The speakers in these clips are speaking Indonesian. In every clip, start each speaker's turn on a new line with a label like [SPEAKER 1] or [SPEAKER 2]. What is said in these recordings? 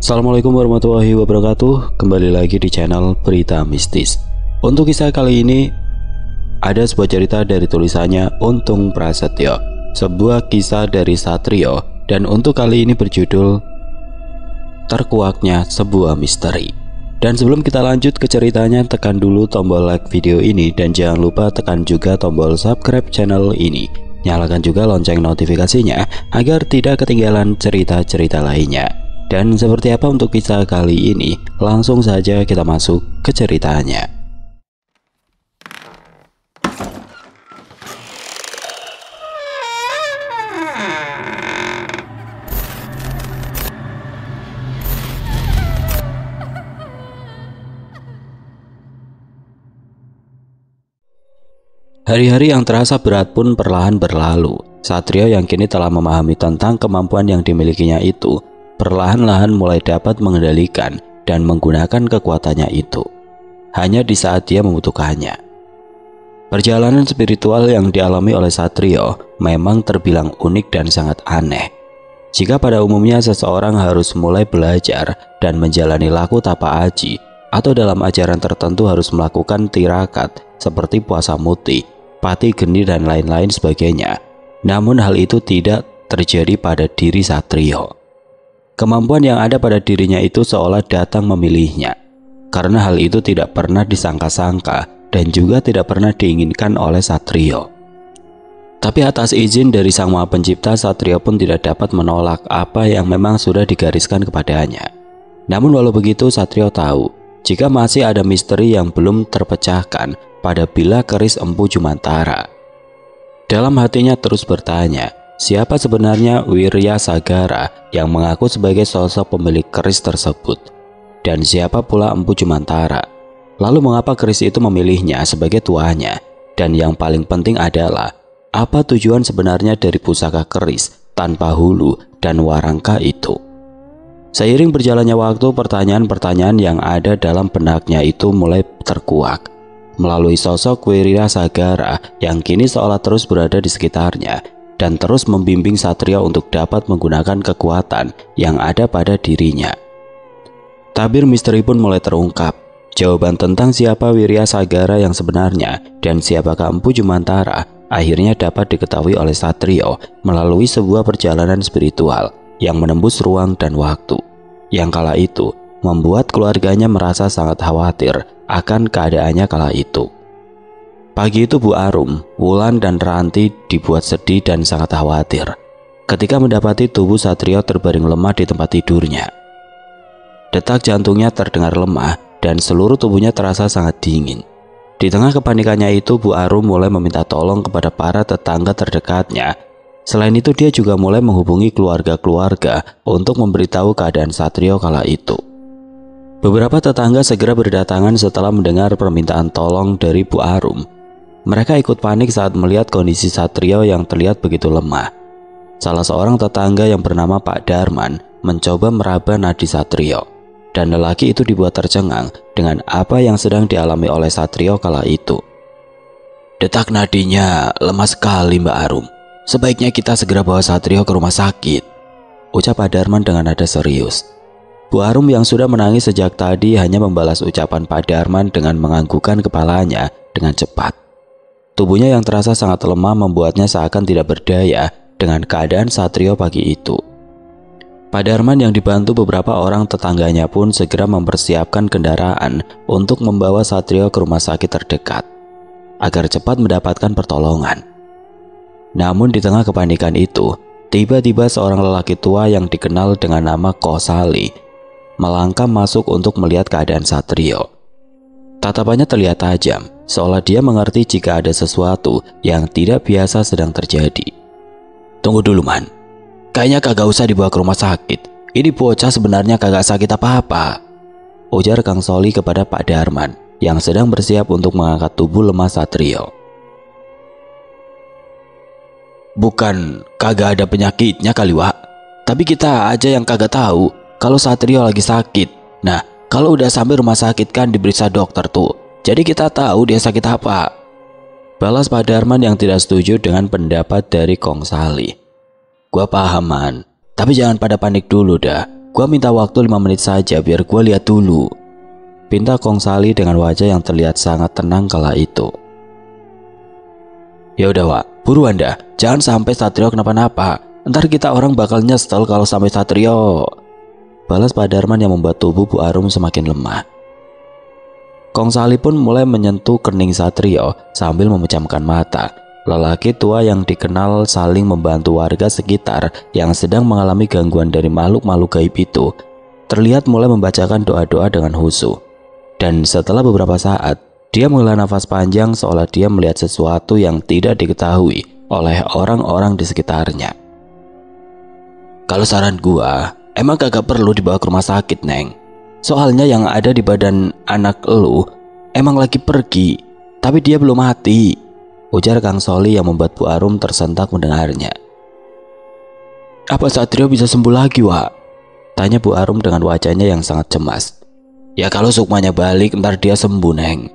[SPEAKER 1] Assalamualaikum warahmatullahi wabarakatuh. Kembali lagi di channel Berita Mistis. Untuk kisah kali ini ada sebuah cerita dari tulisannya Untung Prasetyo, sebuah kisah dari Satrio, dan untuk kali ini berjudul Terkuaknya Sebuah Misteri. Dan sebelum kita lanjut ke ceritanya, tekan dulu tombol like video ini dan jangan lupa tekan juga tombol subscribe channel ini. Nyalakan juga lonceng notifikasinya agar tidak ketinggalan cerita-cerita lainnya. Dan seperti apa untuk kisah kali ini? Langsung saja kita masuk ke ceritanya. Hari-hari yang terasa berat pun perlahan berlalu. Satrio yang kini telah memahami tentang kemampuan yang dimilikinya itu, perlahan-lahan mulai dapat mengendalikan dan menggunakan kekuatannya itu hanya di saat dia membutuhkannya. Perjalanan spiritual yang dialami oleh Satrio memang terbilang unik dan sangat aneh. Jika pada umumnya seseorang harus mulai belajar dan menjalani laku tapa aji, atau dalam ajaran tertentu harus melakukan tirakat seperti puasa muti, pati geni dan lain-lain sebagainya. Namun hal itu tidak terjadi pada diri Satrio. Kemampuan yang ada pada dirinya itu seolah datang memilihnya, karena hal itu tidak pernah disangka-sangka dan juga tidak pernah diinginkan oleh Satrio. Tapi atas izin dari Sang Maha Pencipta, Satrio pun tidak dapat menolak apa yang memang sudah digariskan kepadanya. Namun walau begitu, Satrio tahu jika masih ada misteri yang belum terpecahkan pada bila keris Empu Jumantara. Dalam hatinya terus bertanya, siapa sebenarnya Wirya Sagara yang mengaku sebagai sosok pemilik keris tersebut? Dan siapa pula Empu Jumantara? Lalu mengapa keris itu memilihnya sebagai tuannya? Dan yang paling penting adalah, apa tujuan sebenarnya dari pusaka keris tanpa hulu dan warangka itu? Seiring berjalannya waktu, pertanyaan-pertanyaan yang ada dalam benaknya itu mulai terkuak melalui sosok Wirya Sagara yang kini seolah terus berada di sekitarnya dan terus membimbing Satrio untuk dapat menggunakan kekuatan yang ada pada dirinya. Tabir misteri pun mulai terungkap. Jawaban tentang siapa Wirya Sagara yang sebenarnya dan siapakah Empu Jumantara akhirnya dapat diketahui oleh Satrio melalui sebuah perjalanan spiritual yang menembus ruang dan waktu, yang kala itu membuat keluarganya merasa sangat khawatir akan keadaannya kala itu. Pagi itu Bu Arum, Wulan dan Ranti dibuat sedih dan sangat khawatir ketika mendapati tubuh Satrio terbaring lemah di tempat tidurnya. Detak jantungnya terdengar lemah dan seluruh tubuhnya terasa sangat dingin. Di tengah kepanikannya itu, Bu Arum mulai meminta tolong kepada para tetangga terdekatnya. Selain itu, dia juga mulai menghubungi keluarga-keluarga untuk memberitahu keadaan Satrio kala itu. Beberapa tetangga segera berdatangan setelah mendengar permintaan tolong dari Bu Arum. Mereka ikut panik saat melihat kondisi Satrio yang terlihat begitu lemah. Salah seorang tetangga yang bernama Pak Darman mencoba meraba nadi Satrio, dan lelaki itu dibuat tercengang dengan apa yang sedang dialami oleh Satrio kala itu. "Detak nadinya lemah sekali, Mbak Arum. Sebaiknya kita segera bawa Satrio ke rumah sakit," ucap Pak Darman dengan nada serius. Bu Arum yang sudah menangis sejak tadi hanya membalas ucapan Pak Darman dengan menganggukkan kepalanya dengan cepat. Tubuhnya yang terasa sangat lemah membuatnya seakan tidak berdaya dengan keadaan Satrio pagi itu. Pak Darman yang dibantu beberapa orang tetangganya pun segera mempersiapkan kendaraan untuk membawa Satrio ke rumah sakit terdekat agar cepat mendapatkan pertolongan. Namun di tengah kepanikan itu, tiba-tiba seorang lelaki tua yang dikenal dengan nama Kosali melangkah masuk untuk melihat keadaan Satrio. Tatapannya terlihat tajam, seolah dia mengerti jika ada sesuatu yang tidak biasa sedang terjadi. "Tunggu dulu, Man. Kayaknya kagak usah dibawa ke rumah sakit. Ini bocah sebenarnya kagak sakit apa-apa," ujar Kang Soli kepada Pak Darman yang sedang bersiap untuk mengangkat tubuh lemah Satrio. "Bukan kagak ada penyakitnya kali, Wak. Tapi kita aja yang kagak tahu kalau Satrio lagi sakit. Nah, kalau udah sampai rumah sakit kan diperiksa dokter tuh. Jadi kita tahu dia sakit apa," balas Pak Darman yang tidak setuju dengan pendapat dari Kong Sali. "Gua paham, Man. Tapi jangan pada panik dulu dah. Gua minta waktu 5 menit saja biar gua lihat dulu, pinta Kong Sali dengan wajah yang terlihat sangat tenang kala itu. Ya udah Wak, buruan dah, jangan sampai Satrio kenapa-napa. Ntar kita orang bakal nyesel kalau sampai Satrio, balas Pak Darman yang membuat tubuh Bu Arum semakin lemah. Kong Sali pun mulai menyentuh kening Satrio sambil memejamkan mata. Lelaki tua yang dikenal saling membantu warga sekitar yang sedang mengalami gangguan dari makhluk-makhluk gaib itu terlihat mulai membacakan doa-doa dengan khusyuk. Dan setelah beberapa saat, dia menghela nafas panjang seolah dia melihat sesuatu yang tidak diketahui oleh orang-orang di sekitarnya. Kalau saran gua, emang kagak perlu dibawa ke rumah sakit, Neng. Soalnya yang ada di badan anak lu emang lagi pergi, tapi dia belum mati, ujar Kang Soli yang membuat Bu Arum tersentak mendengarnya. Apa Satrio bisa sembuh lagi, Wak? Tanya Bu Arum dengan wajahnya yang sangat cemas. Ya kalau sukmanya balik ntar dia sembuh, Neng,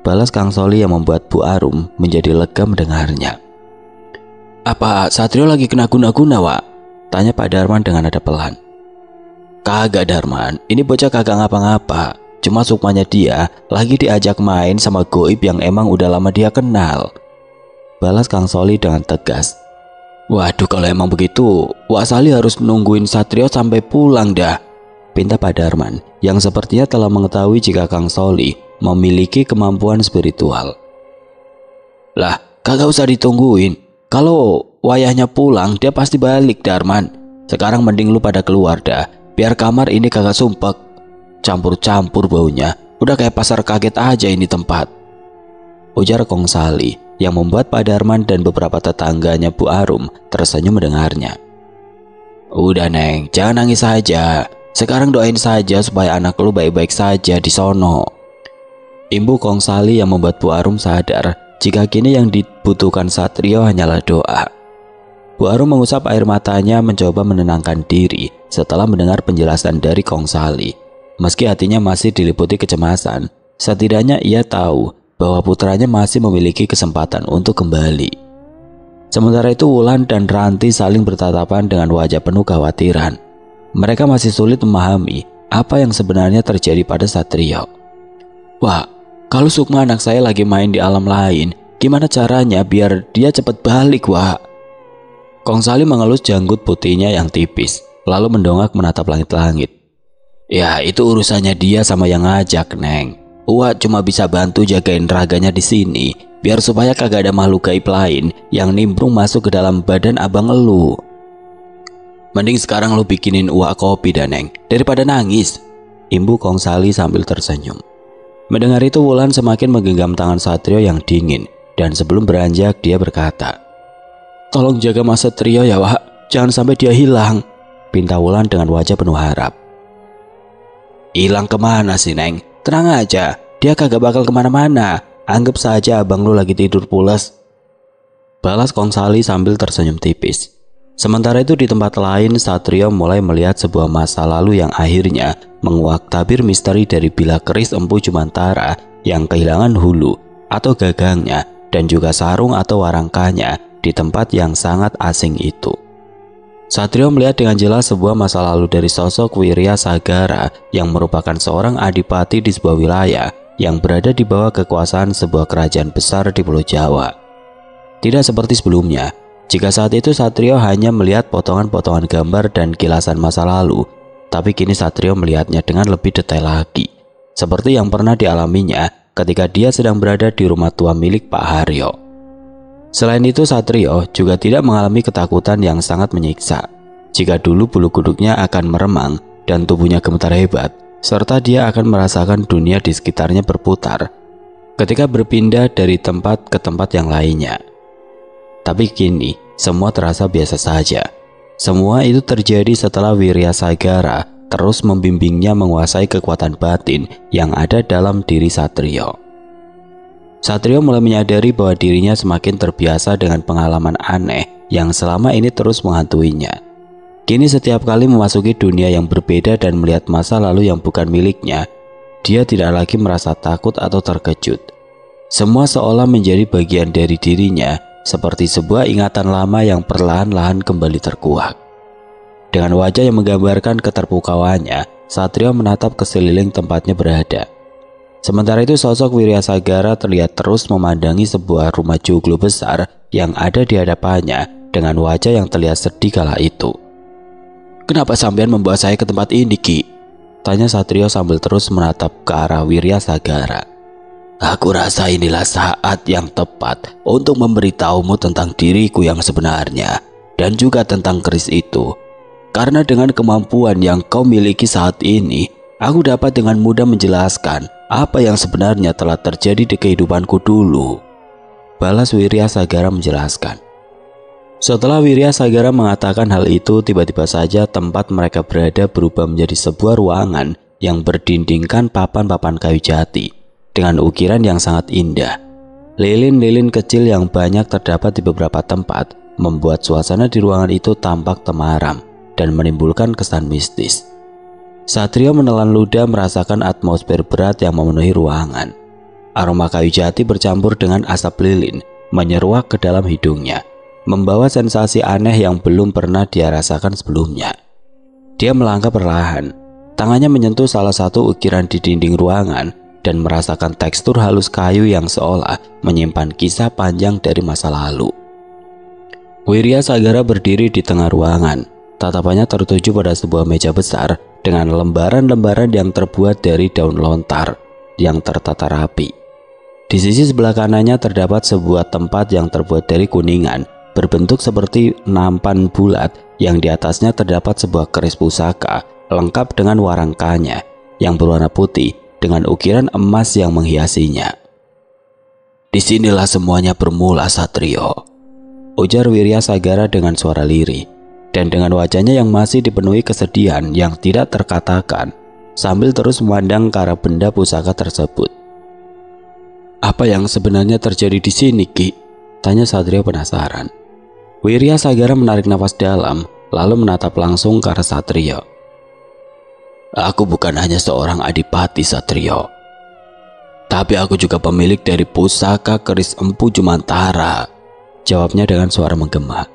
[SPEAKER 1] balas Kang Soli yang membuat Bu Arum menjadi lega mendengarnya. Apa Satrio lagi kena guna-guna, Wak? Tanya Pak Darman dengan nada pelan. Kagak Darman, ini bocah kagak ngapa-ngapa. Cuma sukmanya dia lagi diajak main sama goib yang emang udah lama dia kenal, balas Kang Soli dengan tegas. Waduh, kalau emang begitu, Wak Sali harus nungguin Satrio sampai pulang dah, pinta Pak Darman yang sepertinya telah mengetahui jika Kang Soli memiliki kemampuan spiritual. Lah, kagak usah ditungguin. Kalau wayahnya pulang, dia pasti balik, Darman. Sekarang mending lu pada keluar dah, biar kamar ini kagak sumpek. Campur-campur baunya, udah kayak pasar kaget aja ini tempat, ujar Kong Sali yang membuat Pak Darman dan beberapa tetangganya Bu Arum tersenyum mendengarnya. Udah Neng, jangan nangis saja. Sekarang doain saja supaya anak lu baik-baik saja di sono, imbu Kong Sali yang membuat Bu Arum sadar jika kini yang dibutuhkan Satrio hanyalah doa. Bu Arum mengusap air matanya mencoba menenangkan diri setelah mendengar penjelasan dari Kong Sali. Meski hatinya masih diliputi kecemasan, setidaknya ia tahu bahwa putranya masih memiliki kesempatan untuk kembali. Sementara itu Wulan dan Ranti saling bertatapan dengan wajah penuh kekhawatiran. Mereka masih sulit memahami apa yang sebenarnya terjadi pada Satrio. Wah, kalau Sukma anak saya lagi main di alam lain, gimana caranya biar dia cepat balik, Wak? Kong Sali mengelus janggut putihnya yang tipis, lalu mendongak menatap langit-langit. Ya, itu urusannya dia sama yang ngajak, Neng. Uak cuma bisa bantu jagain raganya di sini, biar supaya kagak ada makhluk gaib lain yang nimbrung masuk ke dalam badan abang elu. Mending sekarang lu bikinin Uak kopi dah, Neng, daripada nangis, imbu Kong Sali sambil tersenyum. Mendengar itu Wulan semakin menggenggam tangan Satrio yang dingin, dan sebelum beranjak dia berkata, tolong jaga Mas Satrio ya, Wak, jangan sampai dia hilang, pinta Wulan dengan wajah penuh harap. Hilang kemana sih, Neng? Tenang aja, dia kagak bakal kemana-mana. Anggap saja abang lu lagi tidur pules, balas Kong Sali sambil tersenyum tipis. Sementara itu di tempat lain, Satrio mulai melihat sebuah masa lalu yang akhirnya menguak tabir misteri dari bila keris Empu Jumantara yang kehilangan hulu atau gagangnya dan juga sarung atau warangkanya di tempat yang sangat asing itu. Satrio melihat dengan jelas sebuah masa lalu dari sosok Wirya Sagara yang merupakan seorang adipati di sebuah wilayah yang berada di bawah kekuasaan sebuah kerajaan besar di Pulau Jawa. Tidak seperti sebelumnya, jika saat itu Satrio hanya melihat potongan-potongan gambar dan kilasan masa lalu, tapi kini Satrio melihatnya dengan lebih detail lagi, seperti yang pernah dialaminya ketika dia sedang berada di rumah tua milik Pak Haryo. Selain itu, Satrio juga tidak mengalami ketakutan yang sangat menyiksa. Jika dulu bulu kuduknya akan meremang dan tubuhnya gemetar hebat, serta dia akan merasakan dunia di sekitarnya berputar ketika berpindah dari tempat ke tempat yang lainnya. Tapi kini, semua terasa biasa saja. Semua itu terjadi setelah Wirya Sagara terus membimbingnya menguasai kekuatan batin yang ada dalam diri Satrio. Satrio mulai menyadari bahwa dirinya semakin terbiasa dengan pengalaman aneh yang selama ini terus menghantuinya. Kini setiap kali memasuki dunia yang berbeda dan melihat masa lalu yang bukan miliknya, dia tidak lagi merasa takut atau terkejut. Semua seolah menjadi bagian dari dirinya, seperti sebuah ingatan lama yang perlahan-lahan kembali terkuak. Dengan wajah yang menggambarkan keterpukauannya, Satrio menatap ke sekeliling tempatnya berada. Sementara itu sosok Wiryasagara terlihat terus memandangi sebuah rumah joglo besar yang ada di hadapannya dengan wajah yang terlihat sedih kala itu. "Kenapa sampean membawa saya ke tempat ini, Ki?" tanya Satrio sambil terus menatap ke arah Wiryasagara. "Aku rasa inilah saat yang tepat untuk memberitahumu tentang diriku yang sebenarnya dan juga tentang keris itu. Karena dengan kemampuan yang kau miliki saat ini, aku dapat dengan mudah menjelaskan apa yang sebenarnya telah terjadi di kehidupanku dulu," balas Wiryasagara menjelaskan. Setelah Wiryasagara mengatakan hal itu, tiba-tiba saja tempat mereka berada berubah menjadi sebuah ruangan yang berdindingkan papan-papan kayu jati dengan ukiran yang sangat indah. Lilin-lilin kecil yang banyak terdapat di beberapa tempat membuat suasana di ruangan itu tampak temaram dan menimbulkan kesan mistis. Satrio menelan ludah merasakan atmosfer berat yang memenuhi ruangan. Aroma kayu jati bercampur dengan asap lilin menyeruak ke dalam hidungnya, membawa sensasi aneh yang belum pernah dia rasakan sebelumnya. Dia melangkah perlahan, tangannya menyentuh salah satu ukiran di dinding ruangan dan merasakan tekstur halus kayu yang seolah menyimpan kisah panjang dari masa lalu. Wiryasagara berdiri di tengah ruangan. Tatapannya tertuju pada sebuah meja besar dengan lembaran-lembaran yang terbuat dari daun lontar yang tertata rapi. Di sisi sebelah kanannya terdapat sebuah tempat yang terbuat dari kuningan, berbentuk seperti nampan bulat yang di atasnya terdapat sebuah keris pusaka lengkap dengan warangkanya yang berwarna putih dengan ukiran emas yang menghiasinya. "Disinilah semuanya bermula, Satrio," ujar Wiryasagara dengan suara lirih, dan dengan wajahnya yang masih dipenuhi kesedihan yang tidak terkatakan, sambil terus memandang ke arah benda pusaka tersebut. "Apa yang sebenarnya terjadi di sini, Ki?" tanya Satrio penasaran. Wiryasagara menarik nafas dalam, lalu menatap langsung ke arah Satrio. "Aku bukan hanya seorang adipati, Satrio, tapi aku juga pemilik dari pusaka keris Empu Jumantara," jawabnya dengan suara menggema.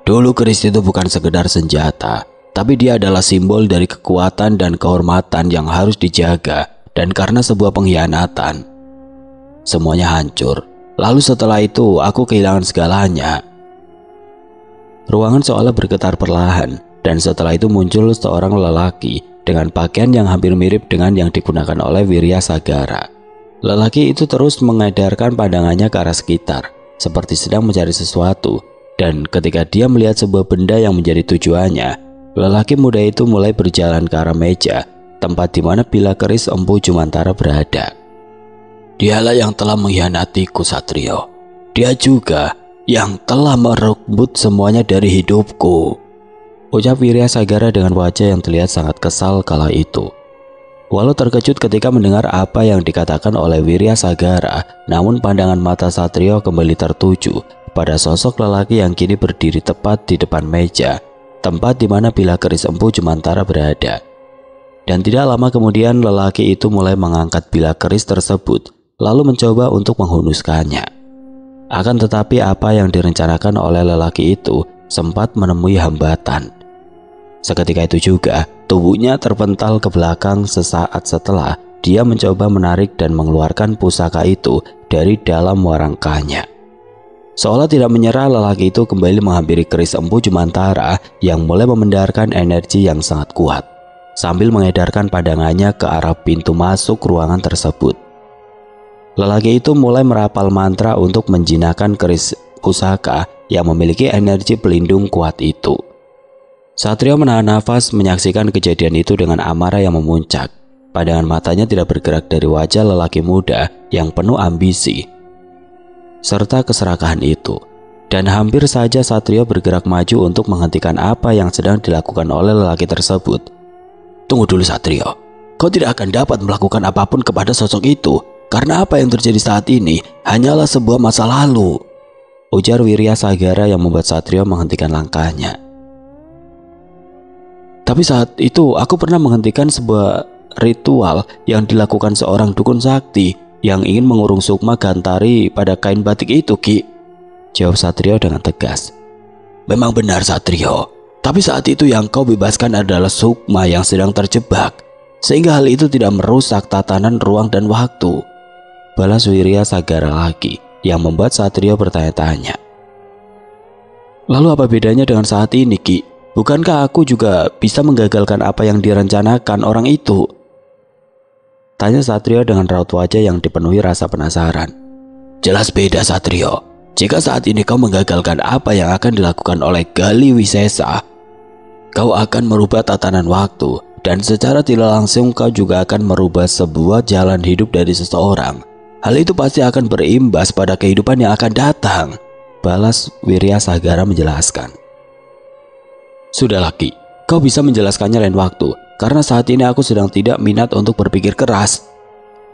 [SPEAKER 1] "Dulu keris itu bukan sekedar senjata, tapi dia adalah simbol dari kekuatan dan kehormatan yang harus dijaga, dan karena sebuah pengkhianatan, semuanya hancur. Lalu setelah itu aku kehilangan segalanya." Ruangan seolah bergetar perlahan, dan setelah itu muncul seorang lelaki dengan pakaian yang hampir mirip dengan yang digunakan oleh Wiryasagara. Lelaki itu terus mengedarkan pandangannya ke arah sekitar, seperti sedang mencari sesuatu, dan ketika dia melihat sebuah benda yang menjadi tujuannya, lelaki muda itu mulai berjalan ke arah meja, tempat di mana bila keris Empu Jumantara berada. "Dialah yang telah mengkhianatiku, Satrio. Dia juga yang telah merebut semuanya dari hidupku," ucap Wiryasagara dengan wajah yang terlihat sangat kesal kala itu. Walau terkejut ketika mendengar apa yang dikatakan oleh Wiryasagara, namun pandangan mata Satrio kembali tertuju pada sosok lelaki yang kini berdiri tepat di depan meja, tempat di mana bila keris Empu Jumantara berada. Dan tidak lama kemudian lelaki itu mulai mengangkat bila keris tersebut, lalu mencoba untuk menghunuskannya. Akan tetapi apa yang direncanakan oleh lelaki itu sempat menemui hambatan. Seketika itu juga, tubuhnya terpental ke belakang sesaat setelah dia mencoba menarik dan mengeluarkan pusaka itu dari dalam warangkanya. Seolah tidak menyerah, lelaki itu kembali menghampiri keris Empu Jumantara yang mulai memendarkan energi yang sangat kuat, sambil mengedarkan pandangannya ke arah pintu masuk ruangan tersebut. Lelaki itu mulai merapal mantra untuk menjinakkan keris pusaka yang memiliki energi pelindung kuat itu. Satrio menahan nafas menyaksikan kejadian itu dengan amarah yang memuncak. Pandangan matanya tidak bergerak dari wajah lelaki muda yang penuh ambisi serta keserakahan itu. Dan hampir saja Satrio bergerak maju untuk menghentikan apa yang sedang dilakukan oleh lelaki tersebut. "Tunggu dulu, Satrio. Kau tidak akan dapat melakukan apapun kepada sosok itu, karena apa yang terjadi saat ini hanyalah sebuah masa lalu," ujar Wiryasagara yang membuat Satrio menghentikan langkahnya. "Tapi saat itu aku pernah menghentikan sebuah ritual yang dilakukan seorang dukun sakti yang ingin mengurung sukma Gantari pada kain batik itu, Ki," jawab Satrio dengan tegas. "Memang benar, Satrio. Tapi saat itu yang kau bebaskan adalah Sukma yang sedang terjebak, sehingga hal itu tidak merusak tatanan ruang dan waktu. Balas Wirya Sagara lagi, yang membuat Satrio bertanya-tanya. Lalu apa bedanya dengan saat ini, Ki? Bukankah aku juga bisa menggagalkan apa yang direncanakan orang itu? Tanya Satrio dengan raut wajah yang dipenuhi rasa penasaran. Jelas beda, Satrio. Jika saat ini kau menggagalkan apa yang akan dilakukan oleh Gali Wisesa, kau akan merubah tatanan waktu, dan secara tidak langsung kau juga akan merubah sebuah jalan hidup dari seseorang. Hal itu pasti akan berimbas pada kehidupan yang akan datang. Balas Wirya Sagara menjelaskan. Sudah Ki, kau bisa menjelaskannya lain waktu, karena saat ini aku sedang tidak minat untuk berpikir keras.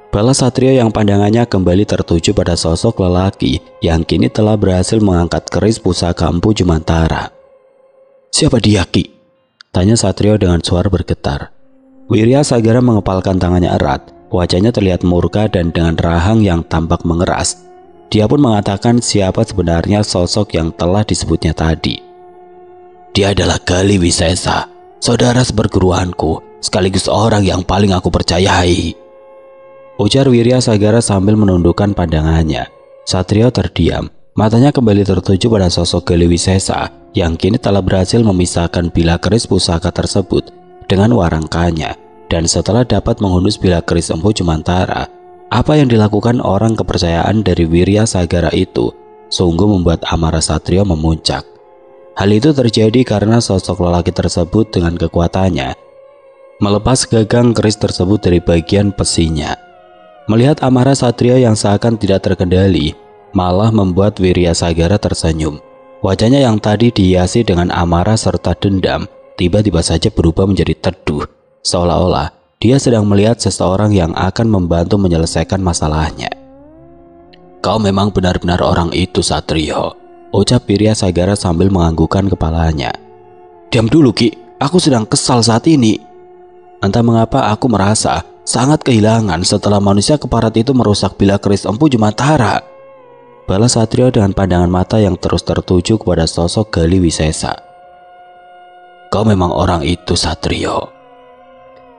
[SPEAKER 1] Balas Satrio yang pandangannya kembali tertuju pada sosok lelaki yang kini telah berhasil mengangkat keris pusaka Empu Jumantara. Siapa dia, Ki? Tanya Satrio dengan suara bergetar. Wirya Sagara mengepalkan tangannya erat, wajahnya terlihat murka dan dengan rahang yang tampak mengeras. Dia pun mengatakan siapa sebenarnya sosok yang telah disebutnya tadi. Dia adalah Gali Wisesa, saudara seperguruanku, sekaligus orang yang paling aku percayai. Ujar Wirya Sagara sambil menundukkan pandangannya. Satrio terdiam, matanya kembali tertuju pada sosok Gali Wisesa yang kini telah berhasil memisahkan bilah keris pusaka tersebut dengan warangkanya. Dan setelah dapat menghunus bilah keris Empu Jumantara, apa yang dilakukan orang kepercayaan dari Wirya Sagara itu sungguh membuat amarah Satrio memuncak. Hal itu terjadi karena sosok lelaki tersebut dengan kekuatannya melepas gagang keris tersebut dari bagian besinya. Melihat amarah Satrio yang seakan tidak terkendali, malah membuat Wirya Sagara tersenyum. Wajahnya yang tadi dihiasi dengan amarah serta dendam tiba-tiba saja berubah menjadi teduh, seolah-olah dia sedang melihat seseorang yang akan membantu menyelesaikan masalahnya. Kau memang benar-benar orang itu, Satrio, ucap Wirya Sagara sambil menganggukkan kepalanya. Diam dulu, Ki, aku sedang kesal saat ini. Entah mengapa aku merasa sangat kehilangan setelah manusia keparat itu merusak bilah keris Empu Jumantara. Balas Satrio dengan pandangan mata yang terus tertuju kepada sosok Gali Wisesa. Kau memang orang itu, Satrio,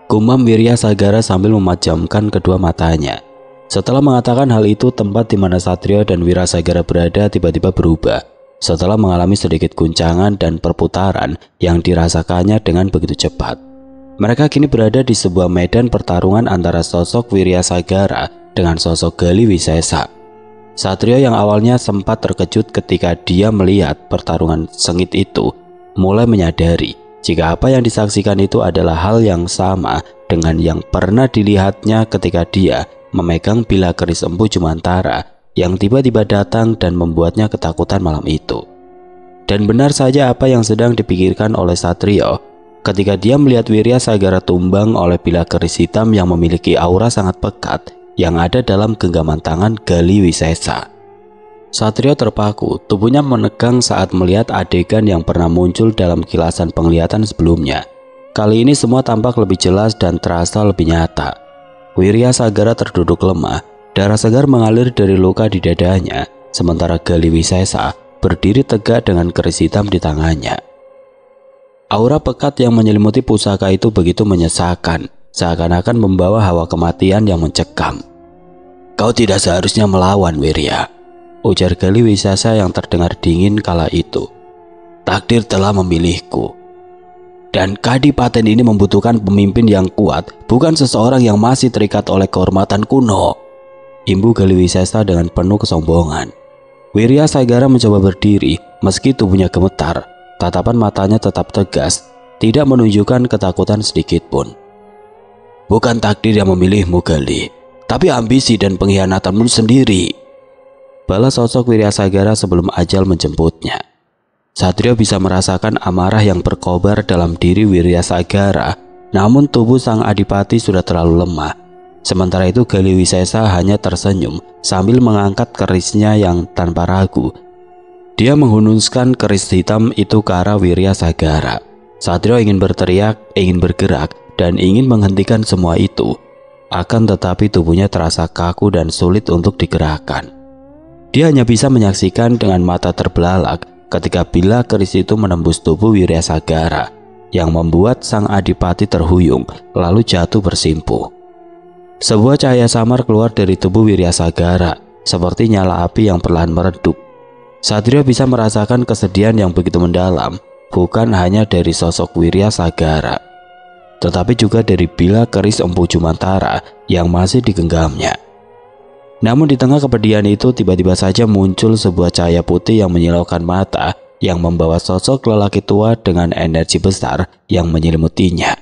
[SPEAKER 1] gumam Wirya Sagara sambil memejamkan kedua matanya. Setelah mengatakan hal itu, tempat di mana Satrio dan Wirya Sagara berada tiba-tiba berubah. Setelah mengalami sedikit guncangan dan perputaran yang dirasakannya dengan begitu cepat. Mereka kini berada di sebuah medan pertarungan antara sosok Wirya Sagara dengan sosok Gali Wisesa. Satrio yang awalnya sempat terkejut ketika dia melihat pertarungan sengit itu, mulai menyadari jika apa yang disaksikan itu adalah hal yang sama dengan yang pernah dilihatnya ketika dia memegang bilah keris Empu Jumantara yang tiba-tiba datang dan membuatnya ketakutan malam itu. Dan benar saja apa yang sedang dipikirkan oleh Satrio ketika dia melihat Wirya Sagara tumbang oleh bilah keris hitam yang memiliki aura sangat pekat yang ada dalam genggaman tangan Gali Wisesa. Satrio terpaku, tubuhnya menegang saat melihat adegan yang pernah muncul dalam kilasan penglihatan sebelumnya. Kali ini semua tampak lebih jelas dan terasa lebih nyata. Wirya Sagara terduduk lemah, darah segar mengalir dari luka di dadanya, sementara Gali Wisesa berdiri tegak dengan keris hitam di tangannya. Aura pekat yang menyelimuti pusaka itu begitu menyesakan, seakan-akan membawa hawa kematian yang mencekam. Kau tidak seharusnya melawan, Wirya, ujar Gali Wisesa yang terdengar dingin kala itu. Takdir telah memilihku. Dan Kadipaten ini membutuhkan pemimpin yang kuat, bukan seseorang yang masih terikat oleh kehormatan kuno. Imbu Gali Wisesa dengan penuh kesombongan. Wirya Sagara mencoba berdiri, meski tubuhnya gemetar. Tatapan matanya tetap tegas, tidak menunjukkan ketakutan sedikit pun. Bukan takdir yang memilihmu, Gali, tapi ambisi dan pengkhianatanmu sendiri, balas sosok Wirya Sagara sebelum ajal menjemputnya. Satrio bisa merasakan amarah yang berkobar dalam diri Wirya Sagara, namun tubuh sang adipati sudah terlalu lemah. Sementara itu Gali Wisesa hanya tersenyum sambil mengangkat kerisnya yang tanpa ragu. Dia menghunuskan keris hitam itu ke arah Wirya Sagara. Satrio ingin berteriak, ingin bergerak, dan ingin menghentikan semua itu. Akan tetapi tubuhnya terasa kaku dan sulit untuk digerakkan. Dia hanya bisa menyaksikan dengan mata terbelalak ketika bila keris itu menembus tubuh Wiryasagara yang membuat sang adipati terhuyung lalu jatuh bersimpuh. Sebuah cahaya samar keluar dari tubuh Wiryasagara seperti nyala api yang perlahan meredup. Satrio bisa merasakan kesedihan yang begitu mendalam, bukan hanya dari sosok Wiryasagara, tetapi juga dari bila keris Empu Jumantara yang masih digenggamnya. Namun di tengah kepedihan itu tiba-tiba saja muncul sebuah cahaya putih yang menyilaukan mata yang membawa sosok lelaki tua dengan energi besar yang menyelimutinya.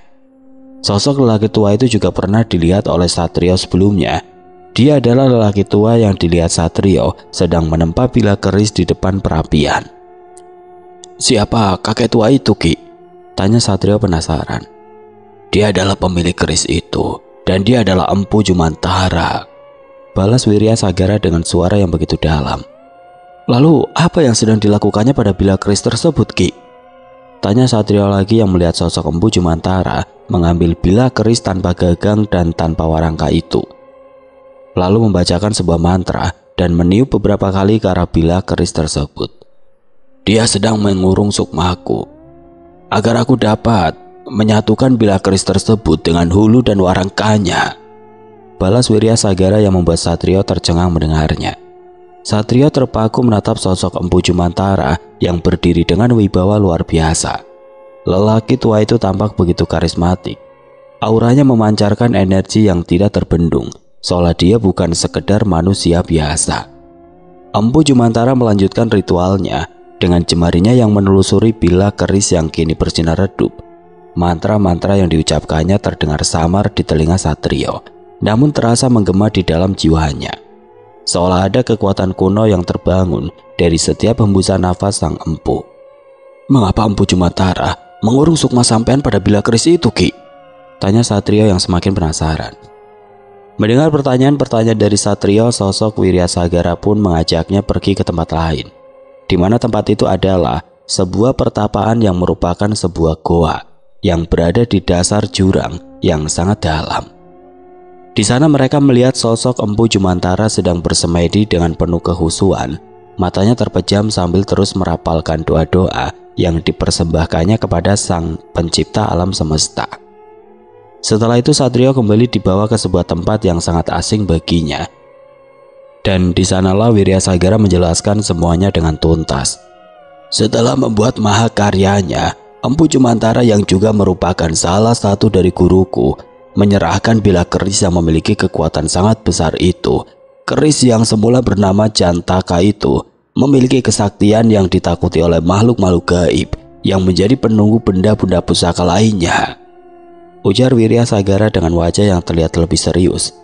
[SPEAKER 1] Sosok lelaki tua itu juga pernah dilihat oleh Satrio sebelumnya. Dia adalah lelaki tua yang dilihat Satrio sedang menempa bila keris di depan perapian. "Siapa kakek tua itu, Ki?" tanya Satrio penasaran. "Dia adalah pemilik keris itu, dan dia adalah Empu Jumantara," balas Wiryasagara dengan suara yang begitu dalam. "Lalu apa yang sedang dilakukannya pada bila keris tersebut, Ki?" tanya Satrio lagi yang melihat sosok Empu Jumantara mengambil bila keris tanpa gagang dan tanpa warangka itu, lalu membacakan sebuah mantra dan meniup beberapa kali ke arah bila keris tersebut. "Dia sedang mengurung sukmaku agar aku dapat menyatukan bila keris tersebut dengan hulu dan warangkanya," balas Wiryasagara yang membuat Satrio tercengang mendengarnya. Satrio terpaku menatap sosok Empu Jumantara yang berdiri dengan wibawa luar biasa. Lelaki tua itu tampak begitu karismatik. Auranya memancarkan energi yang tidak terbendung, seolah dia bukan sekedar manusia biasa. Empu Jumantara melanjutkan ritualnya dengan jemarinya yang menelusuri bila keris yang kini bersinar redup. Mantra-mantra yang diucapkannya terdengar samar di telinga Satrio, namun terasa menggema di dalam jiwanya, seolah ada kekuatan kuno yang terbangun dari setiap hembusan nafas sang empu. "Mengapa Empu Jumantara mengurung sukma sampean pada bila keris itu, Ki?" tanya Satrio yang semakin penasaran. Mendengar pertanyaan-pertanyaan dari Satrio, sosok Wiryasagara pun mengajaknya pergi ke tempat lain, di mana tempat itu adalah sebuah pertapaan yang merupakan sebuah goa yang berada di dasar jurang yang sangat dalam. Di sana mereka melihat sosok Empu Jumantara sedang bersemedi dengan penuh kehusuan. Matanya terpejam sambil terus merapalkan doa-doa yang dipersembahkannya kepada Sang Pencipta alam semesta. Setelah itu Satrio kembali dibawa ke sebuah tempat yang sangat asing baginya. Dan di sanalah Wiryasagara menjelaskan semuanya dengan tuntas. Setelah membuat mahakaryanya, Empu Jumantara yang juga merupakan salah satu dari guruku menyerahkan bila keris yang memiliki kekuatan sangat besar itu. Keris yang semula bernama Jantaka itu memiliki kesaktian yang ditakuti oleh makhluk-makhluk gaib yang menjadi penunggu benda-benda pusaka lainnya, ujar Wiryasagara dengan wajah yang terlihat lebih serius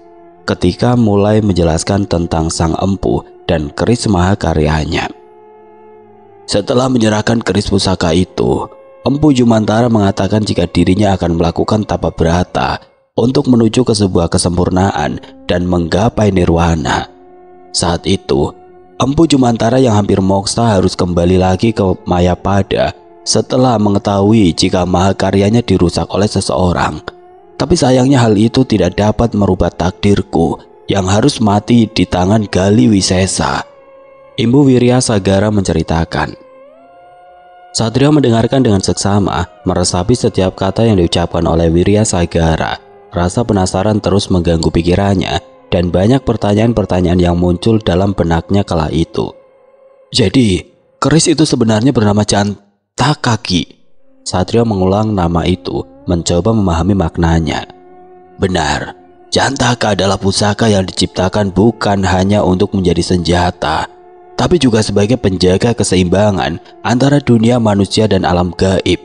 [SPEAKER 1] ketika mulai menjelaskan tentang sang empu dan keris mahakaryanya. Setelah menyerahkan keris pusaka itu, Empu Jumantara mengatakan jika dirinya akan melakukan tapa brata untuk menuju ke sebuah kesempurnaan dan menggapai nirwana. Saat itu, Empu Jumantara yang hampir moksa harus kembali lagi ke Mayapada setelah mengetahui jika mahakaryanya dirusak oleh seseorang. Tapi sayangnya hal itu tidak dapat merubah takdirku yang harus mati di tangan Gali Wisesa, Empu Wiryasagara menceritakan. Satrio mendengarkan dengan seksama, meresapi setiap kata yang diucapkan oleh Wiryasagara. Rasa penasaran terus mengganggu pikirannya dan banyak pertanyaan-pertanyaan yang muncul dalam benaknya kala itu. "Jadi, keris itu sebenarnya bernama Jantaka, Ki?" Satrio mengulang nama itu, mencoba memahami maknanya. "Benar, Jantaka adalah pusaka yang diciptakan bukan hanya untuk menjadi senjata, tapi juga sebagai penjaga keseimbangan antara dunia manusia dan alam gaib.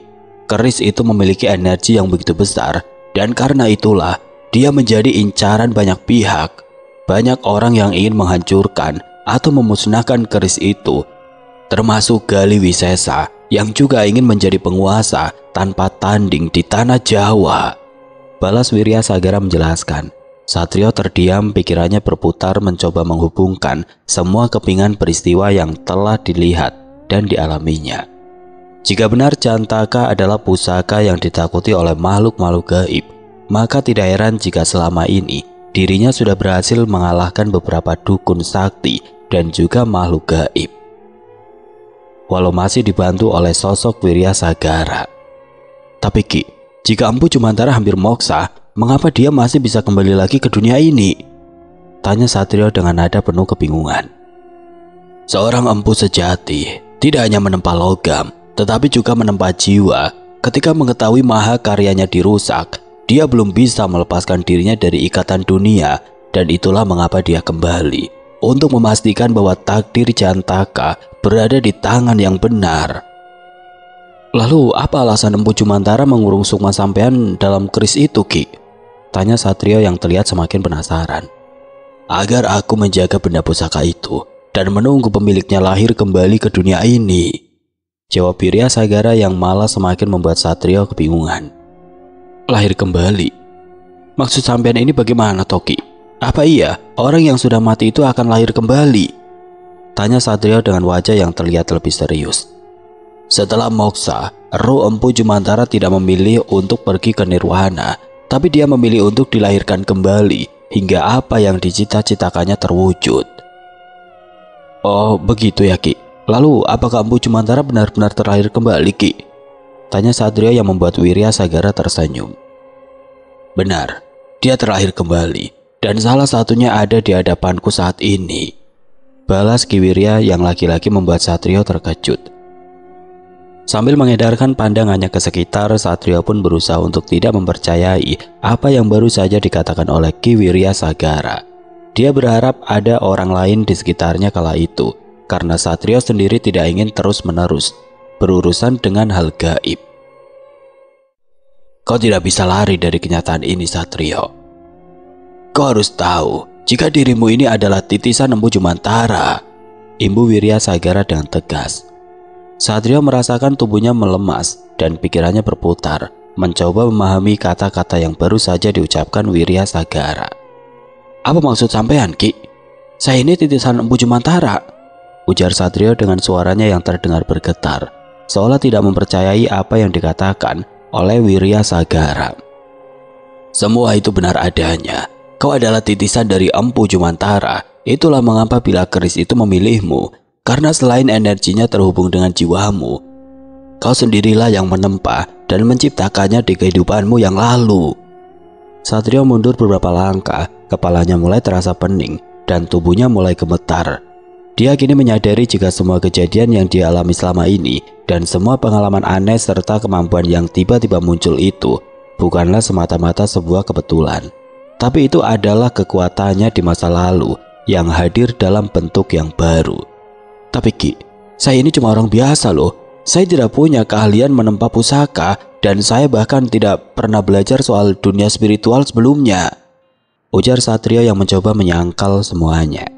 [SPEAKER 1] Keris itu memiliki energi yang begitu besar, dan karena itulah dia menjadi incaran banyak pihak. Banyak orang yang ingin menghancurkan atau memusnahkan keris itu, termasuk Gali Wisesa yang juga ingin menjadi penguasa tanpa tanding di tanah Jawa," balas Wiryasagara menjelaskan. Satrio terdiam, pikirannya berputar mencoba menghubungkan semua kepingan peristiwa yang telah dilihat dan dialaminya. Jika benar Jantaka adalah pusaka yang ditakuti oleh makhluk-makhluk gaib, maka tidak heran jika selama ini dirinya sudah berhasil mengalahkan beberapa dukun sakti dan juga makhluk gaib. walau masih dibantu oleh sosok Wirya Sagara. Tapi Ki, jika Empu Jumantara hampir moksa, mengapa dia masih bisa kembali lagi ke dunia ini? Tanya Satrio dengan nada penuh kebingungan. Seorang empu sejati tidak hanya menempa logam, tetapi juga menempa jiwa. Ketika mengetahui mahakaryanya dirusak, dia belum bisa melepaskan dirinya dari ikatan dunia, dan itulah mengapa dia kembali untuk memastikan bahwa takdir Jantaka berada di tangan yang benar. Lalu apa alasan Empu Jumantara mengurung sukma sampean dalam keris itu, Ki? Tanya Satrio yang terlihat semakin penasaran. Agar aku menjaga benda pusaka itu dan menunggu pemiliknya lahir kembali ke dunia ini, jawab Wirya Sagara yang malah semakin membuat Satrio kebingungan. Lahir kembali? Maksud sampean ini bagaimana, Toki? Apa iya orang yang sudah mati itu akan lahir kembali? Tanya Satrio dengan wajah yang terlihat lebih serius. Setelah moksa, roh Empu Jumantara tidak memilih untuk pergi ke nirwana, tapi dia memilih untuk dilahirkan kembali hingga apa yang dicita-citakannya terwujud. Oh begitu ya, Ki. Lalu apakah Empu Jumantara benar-benar terlahir kembali, Ki? Tanya Satrio yang membuat Wirya Sagara tersenyum. Benar, dia terlahir kembali, dan salah satunya ada di hadapanku saat ini, balas Ki Wirya yang laki-laki membuat Satrio terkejut. Sambil mengedarkan pandangannya ke sekitar, Satrio pun berusaha untuk tidak mempercayai apa yang baru saja dikatakan oleh Ki Wirya Sagara. Dia berharap ada orang lain di sekitarnya kala itu, karena Satrio sendiri tidak ingin terus-menerus berurusan dengan hal gaib. Kau tidak bisa lari dari kenyataan ini, Satrio. Kau harus tahu, jika dirimu ini adalah titisan Empu Jumantara, imbu Wirya Sagara dengan tegas. Satrio merasakan tubuhnya melemas dan pikirannya berputar, mencoba memahami kata-kata yang baru saja diucapkan Wirya Sagara. Apa maksud sampean, Ki? Saya ini titisan Empu Jumantara, ujar Satrio dengan suaranya yang terdengar bergetar, seolah tidak mempercayai apa yang dikatakan oleh Wirya Sagara. Semua itu benar adanya. Kau adalah titisan dari Empu Jumantara. Itulah mengapa bila keris itu memilihmu, karena selain energinya terhubung dengan jiwamu, kau sendirilah yang menempa dan menciptakannya di kehidupanmu yang lalu. Satrio mundur beberapa langkah, kepalanya mulai terasa pening dan tubuhnya mulai gemetar. Dia kini menyadari jika semua kejadian yang dia alami selama ini dan semua pengalaman aneh serta kemampuan yang tiba-tiba muncul itu bukanlah semata-mata sebuah kebetulan, tapi itu adalah kekuatannya di masa lalu yang hadir dalam bentuk yang baru. Tapi Ki, saya ini cuma orang biasa loh. Saya tidak punya keahlian menempa pusaka dan saya bahkan tidak pernah belajar soal dunia spiritual sebelumnya, ujar Satrio yang mencoba menyangkal semuanya.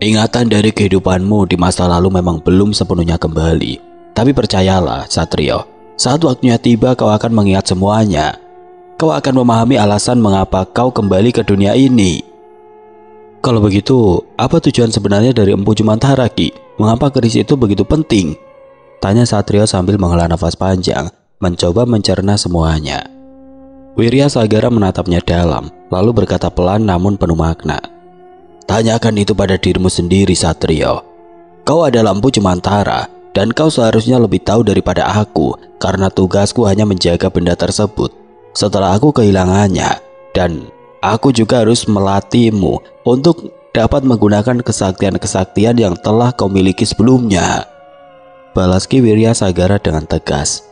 [SPEAKER 1] Ingatan dari kehidupanmu di masa lalu memang belum sepenuhnya kembali. Tapi percayalah, Satrio, saat waktunya tiba kau akan mengingat semuanya. Kau akan memahami alasan mengapa kau kembali ke dunia ini. Kalau begitu, apa tujuan sebenarnya dari Empu Jumantara, Ki? Mengapa keris itu begitu penting? Tanya Satrio sambil menghela nafas panjang, mencoba mencerna semuanya. Wirya Sagara menatapnya dalam, lalu berkata pelan namun penuh makna. Tanyakan itu pada dirimu sendiri, Satrio. Kau adalah Empu Jumantara, dan kau seharusnya lebih tahu daripada aku, karena tugasku hanya menjaga benda tersebut setelah aku kehilangannya, dan aku juga harus melatihmu untuk dapat menggunakan kesaktian-kesaktian yang telah kau miliki sebelumnya, balas Ki Wirya Sagara dengan tegas.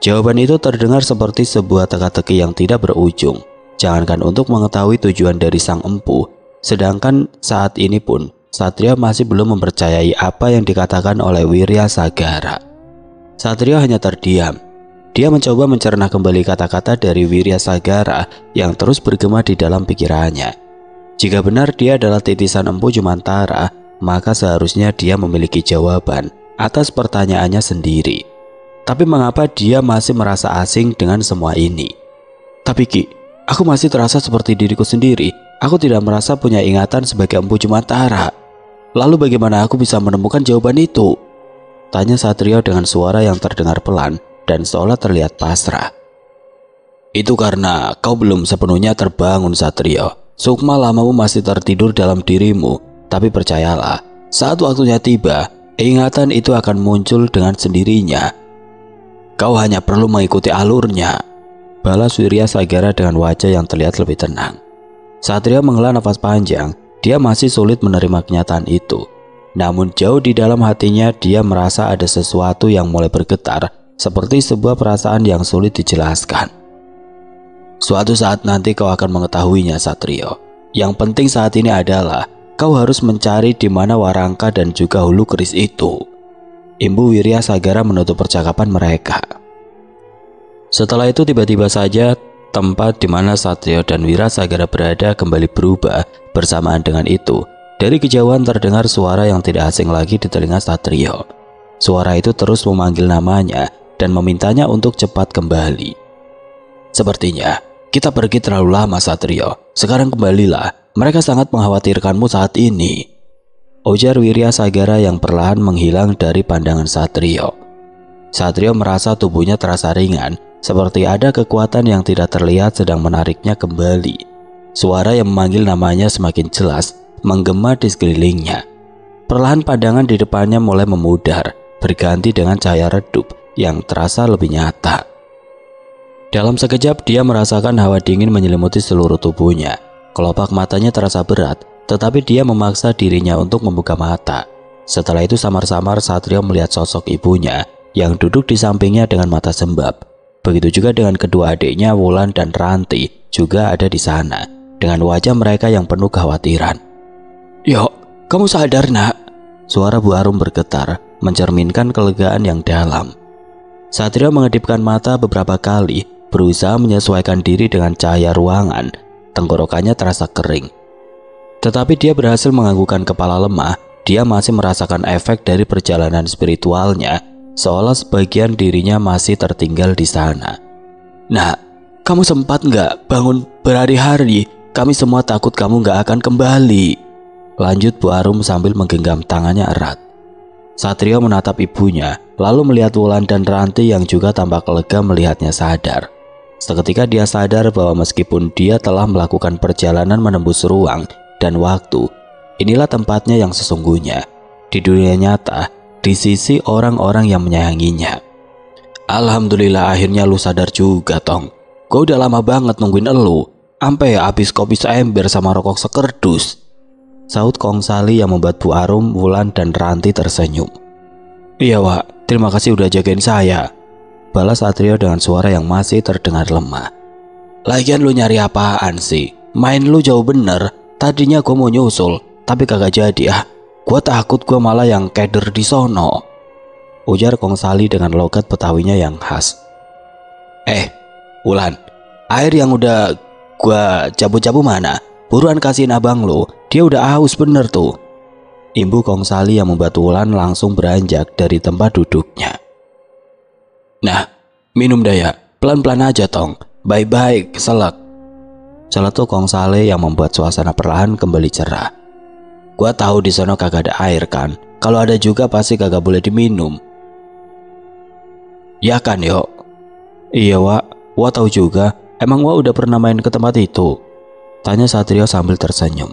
[SPEAKER 1] Jawaban itu terdengar seperti sebuah teka-teki yang tidak berujung. Jangankan untuk mengetahui tujuan dari sang empu, sedangkan saat ini pun Satrio masih belum mempercayai apa yang dikatakan oleh Wirya Sagara. Satrio hanya terdiam. Dia mencoba mencerna kembali kata-kata dari Wirya Sagara yang terus bergema di dalam pikirannya. Jika benar dia adalah titisan Empu Jumantara, maka seharusnya dia memiliki jawaban atas pertanyaannya sendiri. Tapi mengapa dia masih merasa asing dengan semua ini? Tapi Ki, aku masih terasa seperti diriku sendiri. Aku tidak merasa punya ingatan sebagai Empu Jumantara. Lalu bagaimana aku bisa menemukan jawaban itu? Tanya Satrio dengan suara yang terdengar pelan dan seolah terlihat pasrah. Itu karena kau belum sepenuhnya terbangun, Satrio. Sukma lamamu masih tertidur dalam dirimu. Tapi percayalah, saat waktunya tiba, Ingatan itu akan muncul dengan sendirinya. Kau hanya perlu mengikuti alurnya, balas Wirya Sagara dengan wajah yang terlihat lebih tenang. Satrio menghela nafas panjang. Dia masih sulit menerima kenyataan itu. Namun jauh di dalam hatinya dia merasa ada sesuatu yang mulai bergetar, seperti sebuah perasaan yang sulit dijelaskan. Suatu saat nanti kau akan mengetahuinya, Satrio. Yang penting saat ini adalah kau harus mencari di mana Warangka dan juga hulu keris itu. Imbu Wirya Sagara menutup percakapan mereka. Setelah itu tiba-tiba saja tempat di mana Satrio dan Wirya Sagara berada kembali berubah. Bersamaan dengan itu, dari kejauhan terdengar suara yang tidak asing lagi di telinga Satrio. Suara itu terus memanggil namanya dan memintanya untuk cepat kembali. Sepertinya kita pergi terlalu lama, Satrio. Sekarang kembalilah. Mereka sangat mengkhawatirkanmu saat ini, ujar Wirya Sagara yang perlahan menghilang dari pandangan Satrio. Satrio merasa tubuhnya terasa ringan, seperti ada kekuatan yang tidak terlihat sedang menariknya kembali. Suara yang memanggil namanya semakin jelas, menggema di sekelilingnya. Perlahan pandangan di depannya mulai memudar, berganti dengan cahaya redup yang terasa lebih nyata. Dalam sekejap dia merasakan hawa dingin menyelimuti seluruh tubuhnya. Kelopak matanya terasa berat, tetapi dia memaksa dirinya untuk membuka mata. Setelah itu samar-samar Satrio melihat sosok ibunya yang duduk di sampingnya dengan mata sembab. Begitu juga dengan kedua adiknya Wulan dan Ranti juga ada di sana, dengan wajah mereka yang penuh kekhawatiran. "Yok, kamu sadar nak?" Suara Bu Arum bergetar, mencerminkan kelegaan yang dalam. Satrio mengedipkan mata beberapa kali, berusaha menyesuaikan diri dengan cahaya ruangan. Tenggorokannya terasa kering. Tetapi dia berhasil menganggukkan kepala lemah. Dia masih merasakan efek dari perjalanan spiritualnya, seolah sebagian dirinya masih tertinggal di sana. "Nah, kamu sempat nggak bangun berhari-hari? Kami semua takut kamu nggak akan kembali," lanjut Bu Arum sambil menggenggam tangannya erat. Satrio menatap ibunya, lalu melihat Wulan dan Ranti yang juga tampak lega melihatnya sadar. Seketika dia sadar bahwa meskipun dia telah melakukan perjalanan menembus ruang dan waktu, inilah tempatnya yang sesungguhnya, di dunia nyata, di sisi orang-orang yang menyayanginya. "Alhamdulillah akhirnya lu sadar juga, Tong. Gue udah lama banget nungguin elu, sampai habis kopi seember sama rokok sekerdus," sahut Kong Sali yang membuat Bu Arum, Wulan dan Ranti tersenyum. "Iya Wak, terima kasih udah jagain saya," balas Satrio dengan suara yang masih terdengar lemah. "Lagian lu nyari apaan sih? Main lu jauh bener. Tadinya gue mau nyusul, tapi kagak jadi ah. Gue takut gue malah yang keder di sono," ujar Kong Sali dengan logat Betawinya yang khas. Wulan, air yang udah gue cabu-cabu mana? Buruan kasihin abang lu, dia udah haus bener tuh," imbu Kong Sali yang membuat Wulan langsung beranjak dari tempat duduknya. "Nah, minum daya, pelan-pelan aja Tong, baik-baik keselak," celetuk Kong Sali yang membuat suasana perlahan kembali cerah. "Gua tahu di sana kagak ada air kan, kalau ada juga pasti kagak boleh diminum." "Ya kan Yok?" "Iya Wak tahu juga. Emang Wak udah pernah main ke tempat itu?" tanya Satrio sambil tersenyum.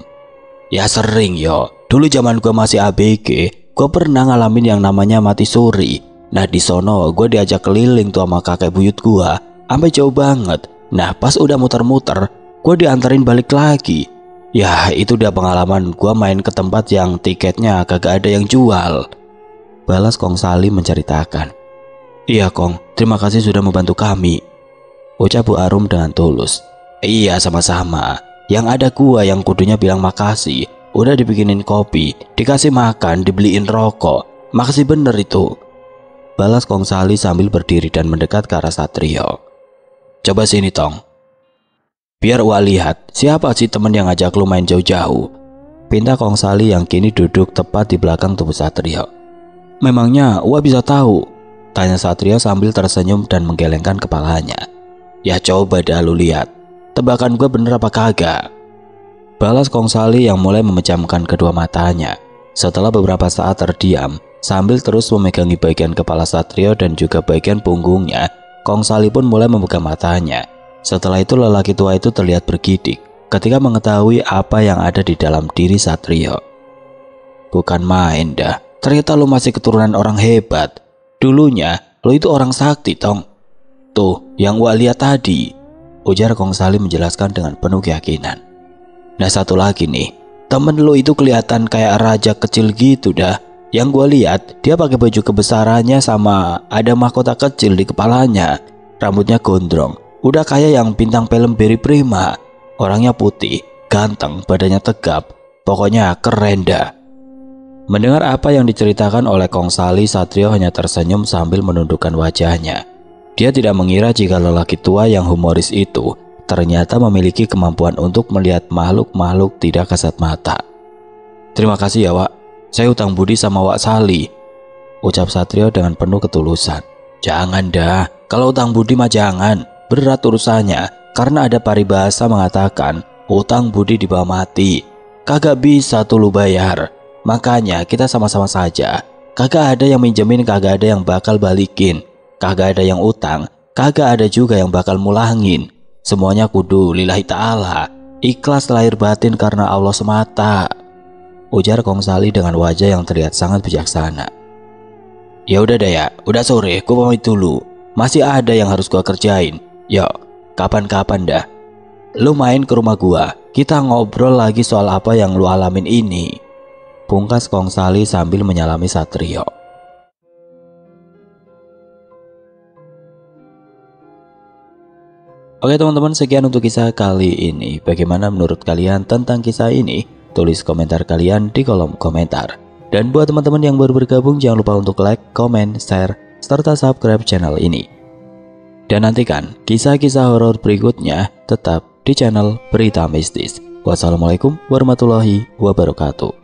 [SPEAKER 1] "Ya sering Yok, dulu zaman gua masih ABG, gua pernah ngalamin yang namanya mati suri. Nah di sono gue diajak keliling tuh sama kakek buyut gue, sampai jauh banget. Nah pas udah muter-muter, gue diantarin balik lagi. Ya itu udah pengalaman gue main ke tempat yang tiketnya kagak ada yang jual," balas Kong Sali menceritakan. "Iya Kong, terima kasih sudah membantu kami," ucap Bu Arum dengan tulus. "Iya sama-sama. Yang ada gua yang kudunya bilang makasih. Udah dibikinin kopi, dikasih makan, dibeliin rokok. Makasih bener itu," balas Kong Sali sambil berdiri dan mendekat ke arah Satrio. "Coba sini Tong. Biar Wak lihat siapa sih temen yang ngajak lu main jauh-jauh," pinta Kong Sali yang kini duduk tepat di belakang tubuh Satrio. "Memangnya Wak bisa tahu?" tanya Satrio sambil tersenyum dan menggelengkan kepalanya. "Ya coba dah lu lihat, tebakan gue bener apa kagak," balas Kong Sali yang mulai memejamkan kedua matanya. Setelah beberapa saat terdiam, sambil terus memegangi bagian kepala Satrio dan juga bagian punggungnya, Kong Sali pun mulai membuka matanya. Setelah itu lelaki tua itu terlihat bergidik ketika mengetahui apa yang ada di dalam diri Satrio. "Bukan main dah, Ternyata lu masih keturunan orang hebat. Dulunya lu itu orang sakti tong. Tuh yang gua lihat tadi, ujar Kong Sali menjelaskan dengan penuh keyakinan. Nah satu lagi nih, temen lu itu kelihatan kayak raja kecil gitu dah. Yang gua lihat dia pakai baju kebesarannya sama ada mahkota kecil di kepalanya. Rambutnya gondrong, udah kayak yang bintang film Barry Prima. Orangnya putih, ganteng, badannya tegap. Pokoknya keren dah. Mendengar apa yang diceritakan oleh Kong Sali, Satrio hanya tersenyum sambil menundukkan wajahnya. Dia tidak mengira jika lelaki tua yang humoris itu ternyata memiliki kemampuan untuk melihat makhluk-makhluk tidak kasat mata. Terima kasih ya Wak, saya utang budi sama Wak Sali, ucap Satrio dengan penuh ketulusan. Jangan dah, kalau utang budi mah jangan, berat urusannya. Karena ada paribahasa mengatakan utang budi di bawah mati. Kagak bisa tuh lu bayar. Makanya kita sama-sama saja. Kagak ada yang minjemin, kagak ada yang bakal balikin. Kagak ada yang utang, kagak ada juga yang bakal mulangin. Semuanya kudu lillahi ta'ala, ikhlas lahir batin karena Allah semata, ujar Kong Sali dengan wajah yang terlihat sangat bijaksana. Ya udah deh ya, udah sore, gua pamit dulu. Masih ada yang harus gua kerjain. Yuk, kapan-kapan dah. Lu main ke rumah gua, kita ngobrol lagi soal apa yang lu alamin ini, pungkas Kong Sali sambil menyalami Satrio. Oke teman-teman, sekian untuk kisah kali ini. Bagaimana menurut kalian tentang kisah ini? Tulis komentar kalian di kolom komentar. Dan buat teman-teman yang baru bergabung, jangan lupa untuk like, comment, share, serta subscribe channel ini. Dan nantikan kisah-kisah horor berikutnya tetap di channel Berita Mistis. Wassalamualaikum warahmatullahi wabarakatuh.